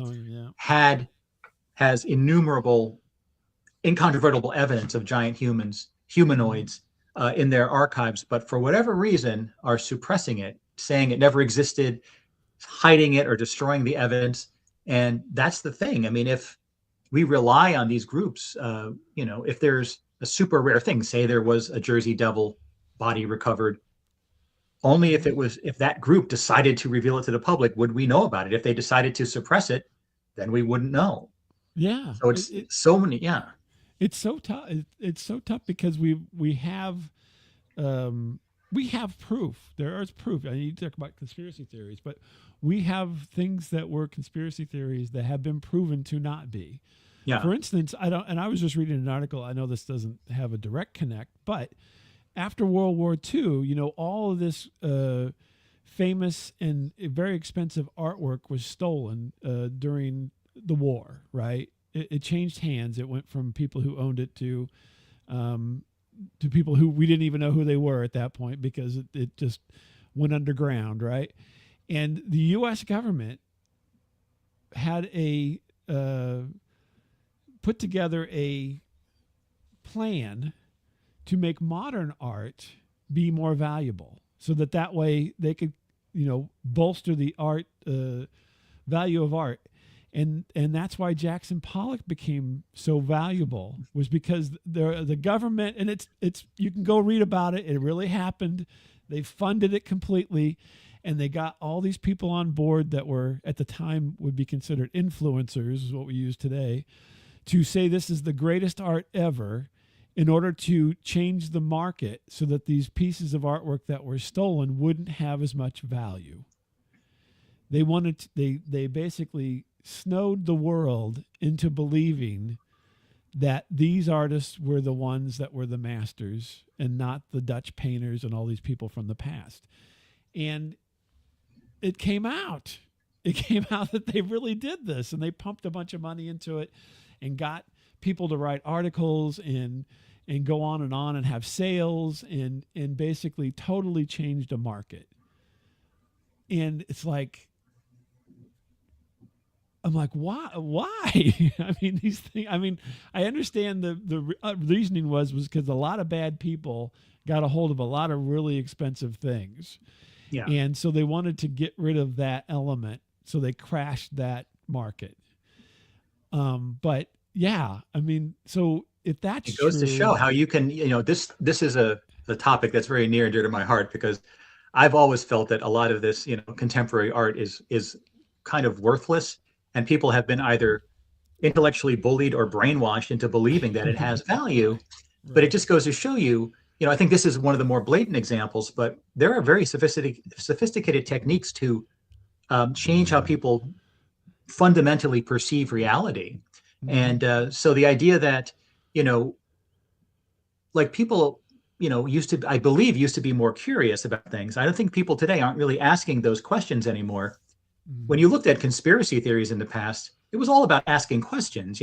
has innumerable, incontrovertible evidence of giant humanoids in their archives, but for whatever reason are suppressing it, saying it never existed, hiding it or destroying the evidence. And that's the thing. I mean, if we rely on these groups, if there's a super rare thing, say there was a Jersey Devil body recovered, only if that group decided to reveal it to the public would we know about it. If they decided to suppress it, then we wouldn't know. Yeah. So it's so many. Yeah. It's so tough. It's so tough because we have proof. There is proof. I mean, you talk about conspiracy theories, but we have things that were conspiracy theories that have been proven to not be. Yeah. For instance, I was just reading an article. I know this doesn't have a direct connect, but after World War II, all of this famous and very expensive artwork was stolen during the war, right? It changed hands. It went from people who owned it to people who we didn't even know who they were at that point, because it just went underground, right? And the U.S. government had put together a plan to make modern art be more valuable, so that way they could, bolster the art value of art. And that's why Jackson Pollock became so valuable, was because the government, and it's you can go read about it. It really happened. They funded it completely, and they got all these people on board that were at the time would be considered influencers, is what we use today, to say this is the greatest art ever, in order to change the market so that these pieces of artwork that were stolen wouldn't have as much value. They basically snowed the world into believing that these artists were the ones that were the masters and not the Dutch painters and all these people from the past. And it came out that they really did this, and they pumped a bunch of money into it and got people to write articles and go on and have sales and basically totally changed a market. And it's like, I'm like, why? I mean, these things. I mean, I understand the reasoning was because a lot of bad people got a hold of a lot of really expensive things, and so they wanted to get rid of that element, so they crashed that market. But yeah, I mean, so if that's it goes true, to show how you can, this is a topic that's very near and dear to my heart, because I've always felt that a lot of this, contemporary art is kind of worthless. And people have been either intellectually bullied or brainwashed into believing that it has value. Right. But it just goes to show you, I think this is one of the more blatant examples, but there are very sophisticated techniques to change how people fundamentally perceive reality. Mm-hmm. And so the idea that, like people, used to be more curious about things. I don't think people today aren't really asking those questions anymore. When you looked at conspiracy theories in the past, it was all about asking questions,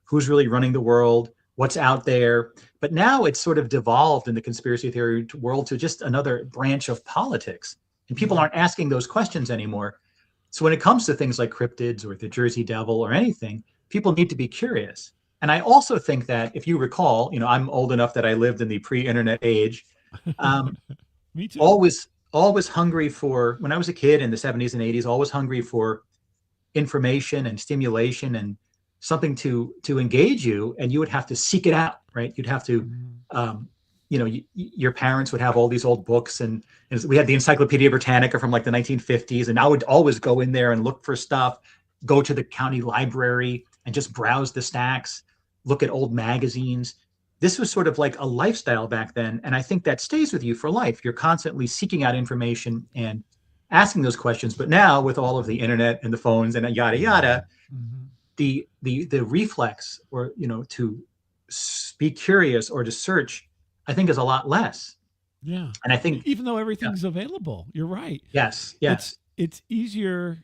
who's really running the world, what's out there. But now it's sort of devolved in the conspiracy theory world to just another branch of politics. And people aren't asking those questions anymore. So when it comes to things like cryptids or the Jersey Devil or anything, people need to be curious. And I also think that if you recall, I'm old enough that I lived in the pre-internet age. Me too. Always hungry for, when I was a kid in the 70s and 80s, always hungry for information and stimulation. And something to engage you, and you would have to seek it out, right? You'd have to, your parents would have all these old books, and we had the Encyclopedia Britannica from like the 1950s, and I would always go in there and look for stuff, go to the county library and just browse the stacks, look at old magazines. This was sort of like a lifestyle back then, and I think that stays with you for life. You're constantly seeking out information and asking those questions. But now with all of the internet and the phones and yada yada, the reflex, or to be curious or to search, I think, is a lot less. Yeah. And I think even though everything's available, you're right. Yes. It's easier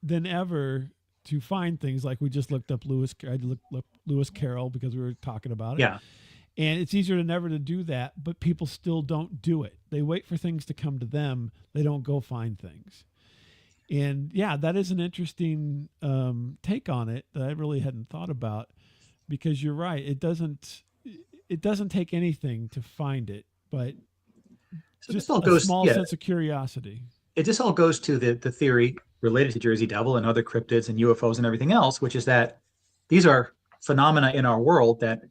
than ever to find things. Like we just looked up I looked up Lewis Carroll because we were talking about it. Yeah. And it's easier than ever to do that, but people still don't do it. They wait for things to come to them. They don't go find things. And yeah, that is an interesting take on it that I really hadn't thought about, because you're right. It doesn't take anything to find it, but so just a small sense of curiosity. It just all goes to the theory related to Jersey Devil and other cryptids and UFOs and everything else, which is that these are phenomena in our world that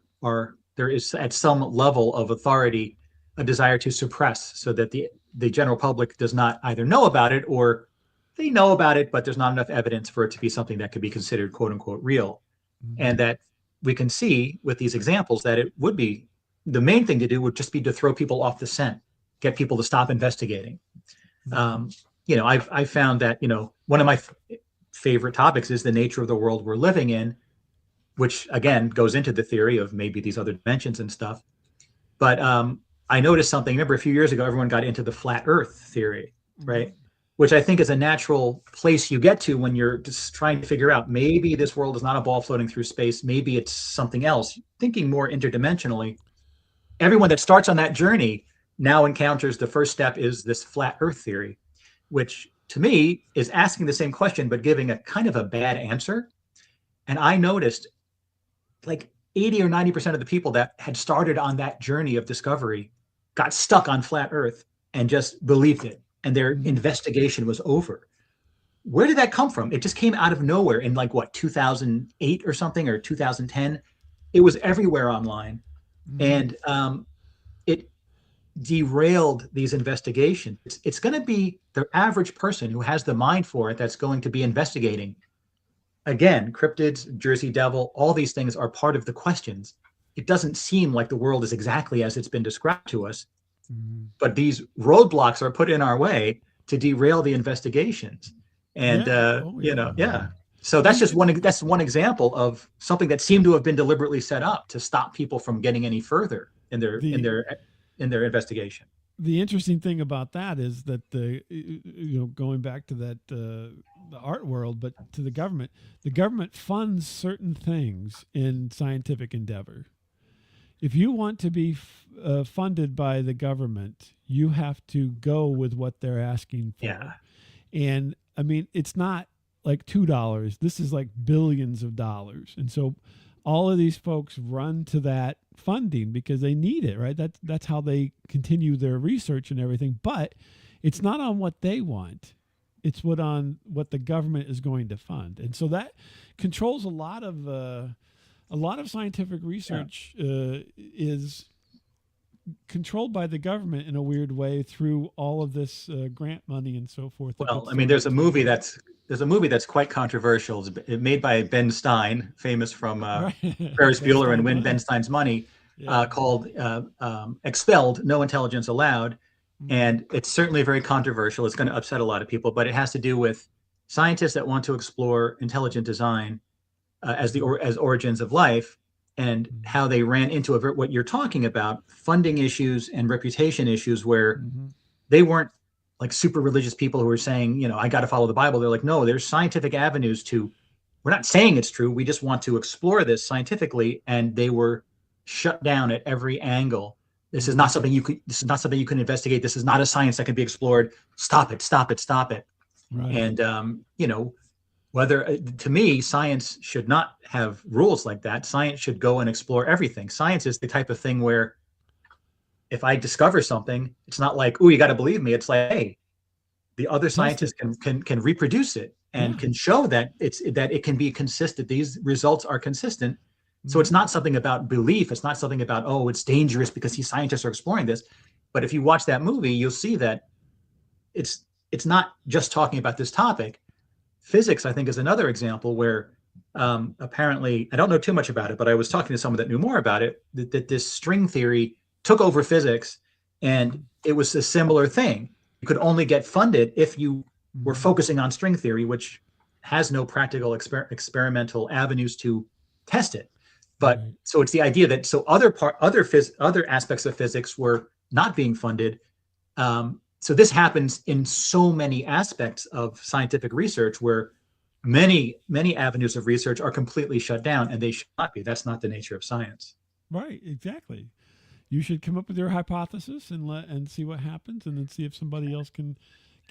there is at some level of authority a desire to suppress, so that the general public does not either know about it, or they know about it, but there's not enough evidence for it to be something that could be considered quote unquote real. And that we can see with these examples that it would be, the main thing to do would just be to throw people off the scent, get people to stop investigating. I've found that, one of my favorite topics is the nature of the world we're living in, which again goes into the theory of maybe these other dimensions and stuff. But I noticed something. Remember, a few years ago, everyone got into the flat Earth theory, right? Which I think is a natural place you get to when you're just trying to figure out, maybe this world is not a ball floating through space. Maybe it's something else. Thinking more interdimensionally, everyone that starts on that journey now encounters the first step is this flat Earth theory, which to me is asking the same question, but giving a kind of a bad answer. And I noticed like 80 or 90% of the people that had started on that journey of discovery got stuck on flat Earth and just believed it, and their investigation was over. Where did that come from? It just came out of nowhere in 2008 or something, or 2010. It was everywhere online. And it derailed these investigations. It's going to be the average person who has the mind for it that's going to be investigating. Again, cryptids, Jersey Devil, all these things are part of the questions. It doesn't seem like the world is exactly as it's been described to us, but these roadblocks are put in our way to derail the investigations. And so that's one example of something that seemed to have been deliberately set up to stop people from getting any further in their investigation. The interesting thing about that is that going back to that the art world, but to the government funds certain things in scientific endeavor. If you want to be funded by the government, you have to go with what they're asking for. Yeah. And I mean, it's not like $2. This is like billions of dollars. And so all of these folks run to that funding because they need it, right? That's how they continue their research and everything. But it's not on what they want. It's on what the government is going to fund. And so that controls a lot of scientific research is controlled by the government in a weird way through all of this grant money and so forth. Well, I mean, there's a movie that's quite controversial. It's made by Ben Stein, famous from Ferris Bueller and Win Ben Stein's Money, called Expelled, No Intelligence Allowed. And it's certainly very controversial. It's going to upset a lot of people, but it has to do with scientists that want to explore intelligent design as origins of life, and how they ran into what you're talking about, funding issues and reputation issues, where they weren't like super religious people who were saying, I got to follow the Bible. They're like, no, there's scientific avenues we're not saying it's true. We just want to explore this scientifically. And they were shut down at every angle. This is not something you can investigate. This is not a science that can be explored. Stop it. Right. And, whether, to me, science should not have rules like that. Science should go and explore everything. Science is the type of thing where if I discover something, it's not like, oh, you got to believe me. It's like, hey, the other scientists can reproduce it. and can show that it can be consistent. These results are consistent. So it's not something about belief. It's not something about, oh, it's dangerous because these scientists are exploring this. But if you watch that movie, you'll see that it's not just talking about this topic. Physics, I think, is another example where apparently, I don't know too much about it, but I was talking to someone that knew more about it, that this string theory took over physics, and it was a similar thing. You could only get funded if you were focusing on string theory, which has no practical experimental avenues to test it. But so it's the idea that other aspects of physics were not being funded. So this happens in so many aspects of scientific research where many avenues of research are completely shut down, and they should not be. That's not the nature of science. Right, exactly. You should come up with your hypothesis and see what happens, and then see if somebody else can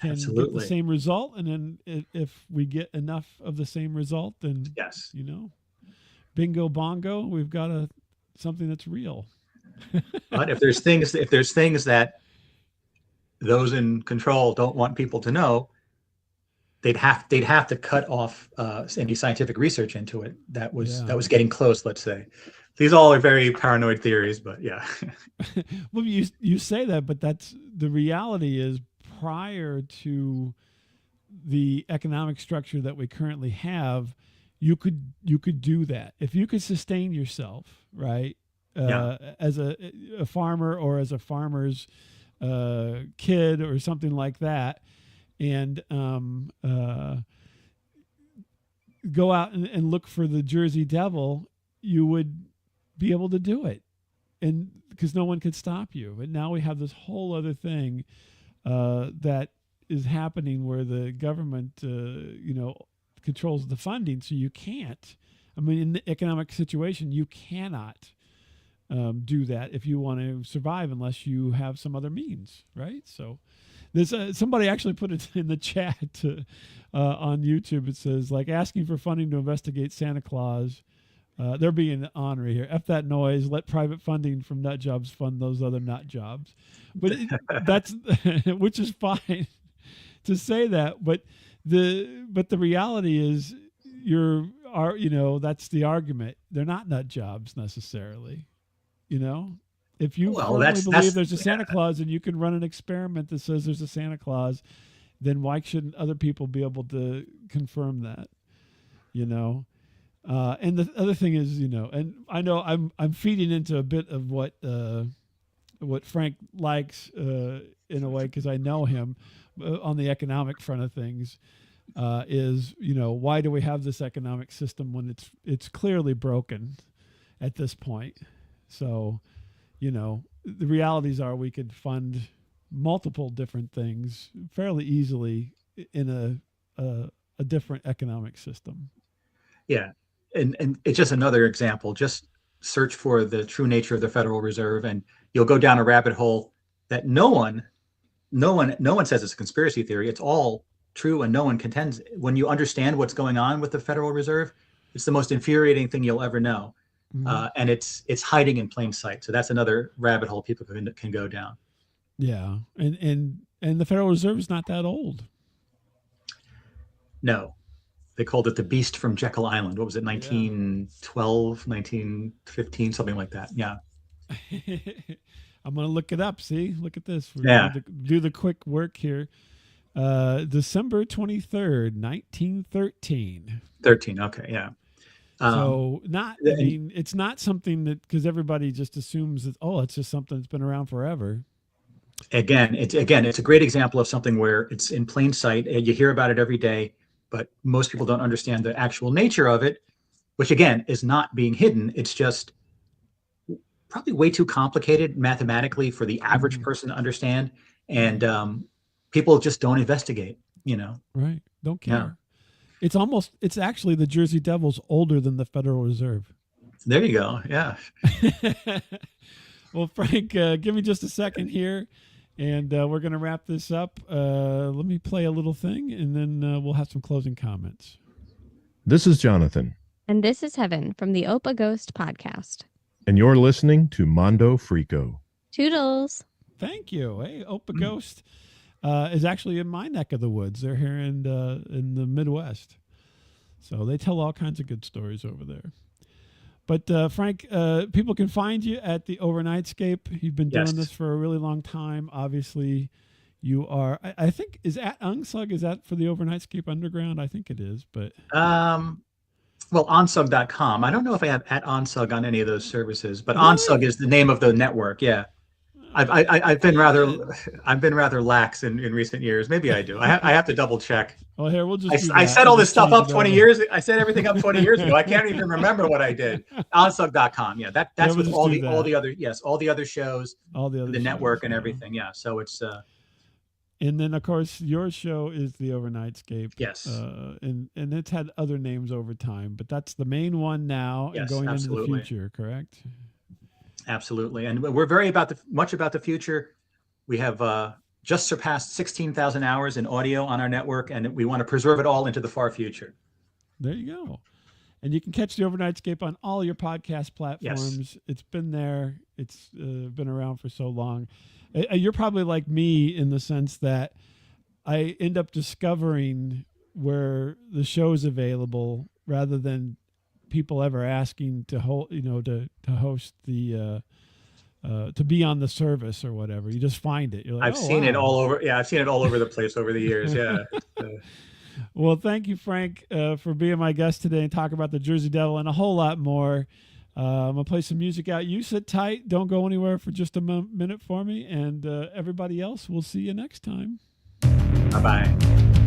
get the same result. And then if we get enough of the same result, then yes, bingo bongo, we've got something that's real. But if there's things that those in control don't want people to know, they'd have to cut off any scientific research into it that was getting close, let's say. These all are very paranoid theories, but yeah. Well, you say that, but that's the reality. Is prior to the economic structure that we currently have, you could do that if you could sustain yourself, right? As a farmer or as a farmer's kid or something like that, and go out and look for the Jersey Devil, you would be able to do it, and because no one could stop you. And now we have this whole other thing that is happening where the government controls the funding, so you can't. I mean, in the economic situation, you cannot do that if you want to survive unless you have some other means, right? So there's somebody actually put it in the chat on YouTube. It says, like, asking for funding to investigate Santa Claus. They're being ornery here. F that noise. Let private funding from nut jobs fund those other nut jobs. But that's which is fine to say that. But the reality is that's the argument. They're not nut jobs necessarily. If you firmly believe there's a Santa Claus and you can run an experiment that says there's a Santa Claus, then why shouldn't other people be able to confirm that? And the other thing is, and I know I'm feeding into a bit of what Frank likes in a way, because I know him on the economic front of things. Is why do we have this economic system when it's clearly broken at this point? So, the realities are we could fund multiple different things fairly easily in a different economic system. Yeah. And it's just another example. Just search for the true nature of the Federal Reserve, and you'll go down a rabbit hole that no one says it's a conspiracy theory. It's all true, and no one contends. When you understand what's going on with the Federal Reserve, it's the most infuriating thing you'll ever know. Mm-hmm. And it's hiding in plain sight. So that's another rabbit hole people can go down. Yeah. And the Federal Reserve is not that old. No. They called it the Beast from Jekyll Island. What was it, 1912, 1915, something like that. Yeah. I'm going to look it up. See, look at this. We're going to do the quick work here. December 23rd, 1913. 13, okay, yeah. So it's not something that, because everybody just assumes that, it's just something that's been around forever. It's a great example of something where it's in plain sight. You hear about it every day, but most people don't understand the actual nature of it, which again is not being hidden. It's just probably way too complicated mathematically for the average person to understand. And people just don't investigate, Right. Don't care. Yeah. It's actually the Jersey Devil's older than the Federal Reserve. There you go. Yeah. Well, Frank, give me just a second here, and we're going to wrap this up. Let me play a little thing, and then we'll have some closing comments. This is Jonathan. And this is Heaven from the Opa Ghost podcast. And you're listening to Mondo Freako. Toodles. Thank you. Hey, Opa Ghost. is actually in my neck of the woods. They're here in the Midwest. So they tell all kinds of good stories over there. But Frank, people can find you at the Overnightscape. You've been doing this for a really long time. Obviously, you are. I think is at Unsug. Is that for the Overnightscape Underground? I think it is. But well, onsug.com. I don't know if I have at Onsug on any of those services, but really? Onsug is the name of the network. Yeah. I've been rather lax in recent years. Maybe I do. I have to double check. Well, here we'll just. I set all this stuff up 20 years. I set everything up 20 years ago. I can't even remember what I did. Onsug.com. Yeah, that's with all the other shows, the network and everything. Yeah, so it's. And then of course your show is the Overnightscape. Yes. And it's had other names over time, but that's the main one now and going into the future. Correct. Absolutely, and we're very much about the future. We have just surpassed 16,000 hours in audio on our network, and we want to preserve it all into the far future. There you go. And you can catch the Overnightscape on all your podcast platforms. Yes. It's been there. It's been around for so long. You're probably like me in the sense that I end up discovering where the show's available rather than people ever asking to hold, to host the to be on the service or whatever. You just find it. You're like, I've seen it all over. Yeah, I've seen it all over the place over the years. Yeah. Well, thank you, Frank, for being my guest today and talk about the Jersey Devil and a whole lot more. I'm gonna play some music out. You sit tight. Don't go anywhere for just a minute for me. And everybody else, we'll see you next time. Bye-bye.